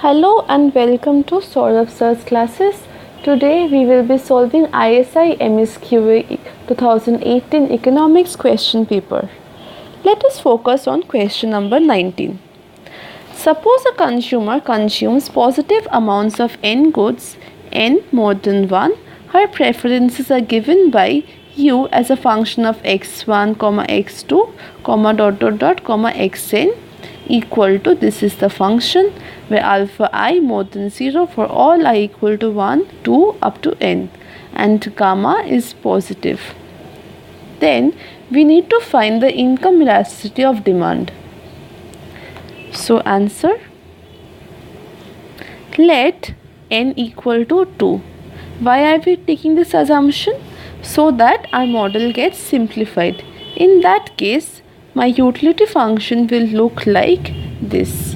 Hello and welcome to Saurav Sir's classes. Today we will be solving ISI MSQE 2018 Economics question paper. Let us focus on question number 19. Suppose a consumer consumes positive amounts of n goods, n more than 1. Her preferences are given by u as a function of x1, x2, xn equal to, this is the function where alpha I more than 0 for all I equal to 1, 2 up to n, and gamma is positive. Then we need to find the income elasticity of demand. So answer, let n equal to 2. Why are we taking this assumption? So that our model gets simplified. In that case, my utility function will look like this.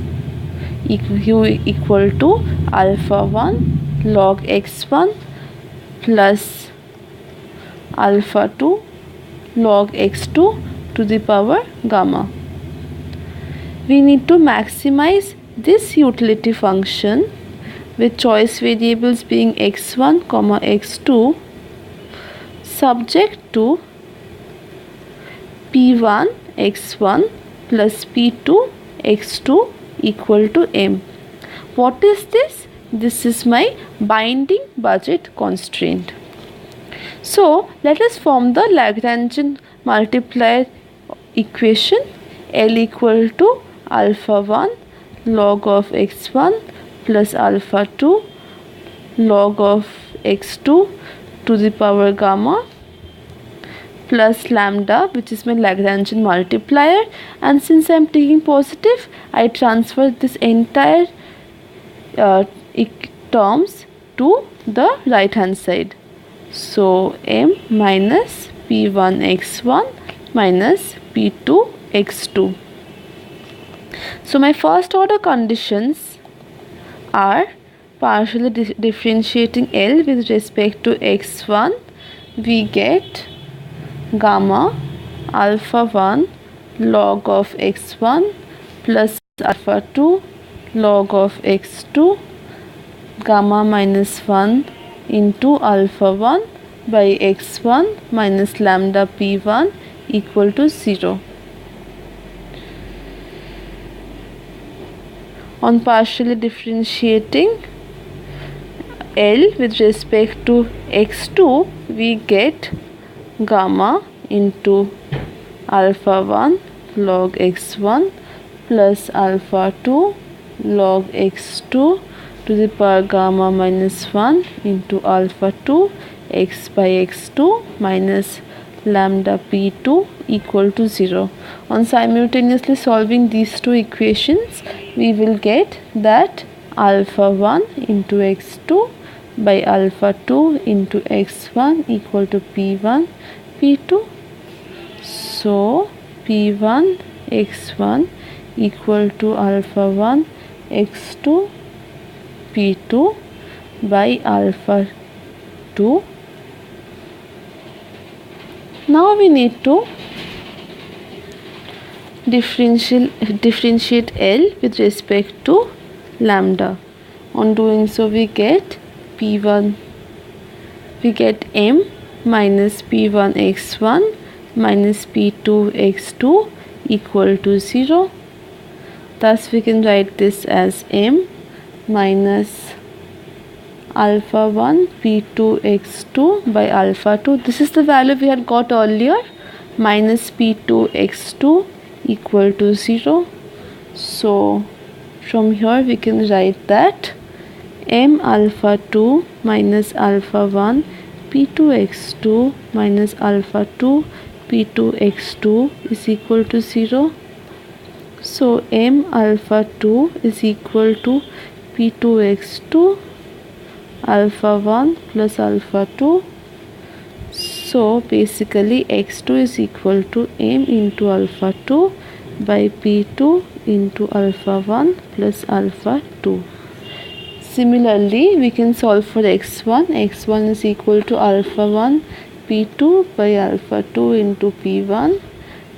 U equal to alpha 1 log x1 plus alpha 2 log x2 to the power gamma. We need to maximize this utility function with choice variables being x1, x2 subject to p1 x1 plus p2 x2 equal to m. What is this? This is my binding budget constraint. So let us form the Lagrangian multiplier equation. L equal to alpha 1 log of x1 plus alpha 2 log of x2 to the power gamma plus lambda, which is my Lagrangian multiplier, and since I am taking positive, I transfer this entire terms to the right hand side. So m minus p1 x1 minus p2 x2. So my first order conditions are partially differentiating L with respect to x1, we get gamma alpha 1 log of x1 plus alpha 2 log of x2 gamma minus 1 into alpha 1 by x1 minus lambda p1 equal to 0. On partially differentiating L with respect to x2, we get gamma into alpha 1 log x1 plus alpha 2 log x2 to the power gamma minus 1 into alpha 2 x by x2 minus lambda p2 equal to 0. On simultaneously solving these two equations, we will get that alpha 1 into x2 by alpha 2 into x1 equal to p1 p2. So p1 x1 equal to alpha 1 x2 p2 by alpha 2. Now we need to differentiate L with respect to lambda. On doing so, we get p1, we get m minus p1 x1 minus p2 x2 equal to 0. Thus we can write this as m minus alpha 1 p2 x2 by alpha 2. This is the value we had got earlier, minus p2 x2 equal to 0. So from here we can write that m alpha 2 minus alpha 1 p2 x2 minus alpha 2 p2 x2 is equal to 0. So m alpha 2 is equal to p2 x2 alpha 1 plus alpha 2. So basically x2 is equal to m into alpha 2 by p2 into alpha 1 plus alpha 2. Similarly, we can solve for x1. x1 is equal to alpha 1 p2 by alpha 2 into p1,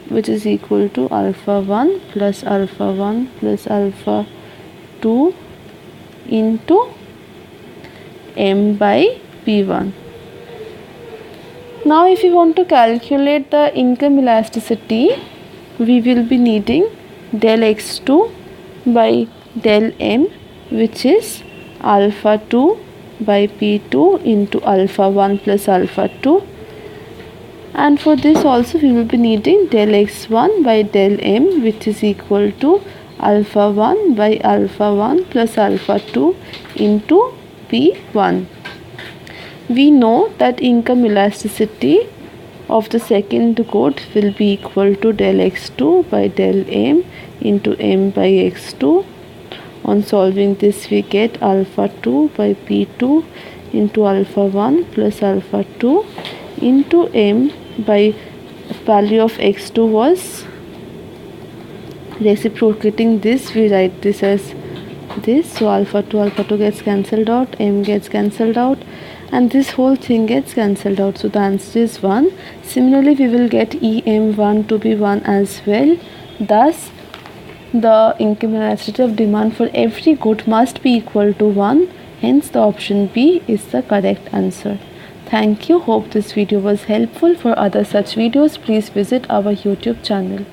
which is equal to alpha 1 plus alpha 1 plus alpha 2 into m by p1. Now if you want to calculate the income elasticity, we will be needing del x2 by del m, which is alpha 2 by p2 into alpha 1 plus alpha 2, and for this also we will be needing del x1 by del m, which is equal to alpha 1 by alpha 1 plus alpha 2 into p1. We know that income elasticity of the second code will be equal to del x2 by del m into m by x2. On solving this, we get alpha 2 by p2 into alpha 1 plus alpha 2 into m by value of x2 was reciprocating this, we write this as this. So alpha 2 gets cancelled out, m gets cancelled out, and this whole thing gets cancelled out. So the answer is 1. Similarly, we will get em1 to be 1 as well. Thus, the income elasticity of demand for every good must be equal to 1. Hence, the option B is the correct answer. Thank you. Hope this video was helpful. For other such videos, please visit our YouTube channel.